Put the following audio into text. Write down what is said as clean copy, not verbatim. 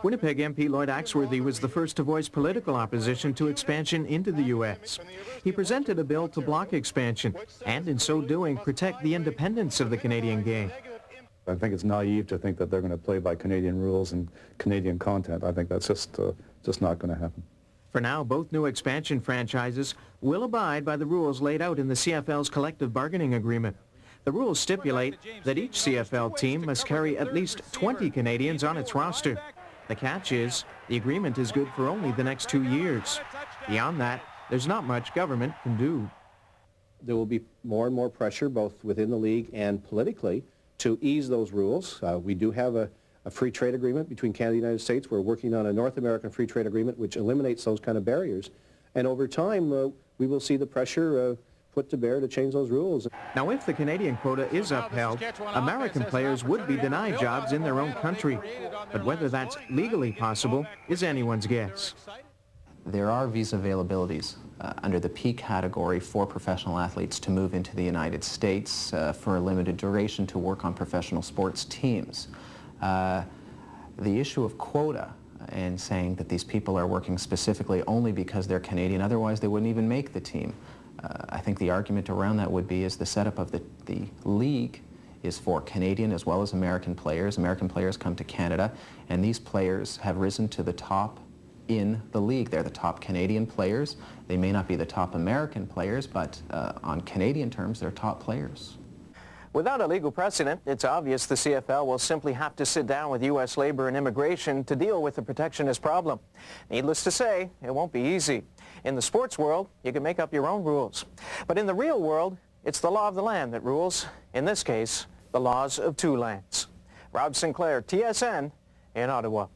Winnipeg MP Lloyd Axworthy was the first to voice political opposition to expansion into the U.S. He presented a bill to block expansion and, in so doing, protect the independence of the Canadian game. I think it's naive to think that they're going to play by Canadian rules and Canadian content. I think that's just not going to happen. For now, both new expansion franchises will abide by the rules laid out in the CFL's collective bargaining agreement. The rules stipulate that each CFL team must carry at least 20 Canadians on its roster. The catch is, the agreement is good for only the next 2 years. Beyond that, there's not much government can do. There will be more and more pressure, both within the league and politically, to ease those rules. We do have a free trade agreement between Canada and the United States. We're working on a North American free trade agreement which eliminates those kind of barriers. And over time, we will see the pressure put to bear to change those rules. Now, if the Canadian quota is upheld, American players would be denied jobs in their own country. But whether that's legally possible is anyone's guess. There are visa availabilities under the P category for professional athletes to move into the United States for a limited duration to work on professional sports teams. The issue of quota and saying that these people are working specifically only because they're Canadian, otherwise they wouldn't even make the team. I think the argument around that would be is the setup of the league is for Canadian as well as American players. American players come to Canada, and these players have risen to the top in the league. They're the top Canadian players. They may not be the top American players, but on Canadian terms, they're top players. Without a legal precedent, it's obvious the CFL will simply have to sit down with U.S. labor and immigration to deal with the protectionist problem. Needless to say, it won't be easy. In the sports world, you can make up your own rules. But in the real world, it's the law of the land that rules. In this case, the laws of two lands. Rob Sinclair, TSN, in Ottawa.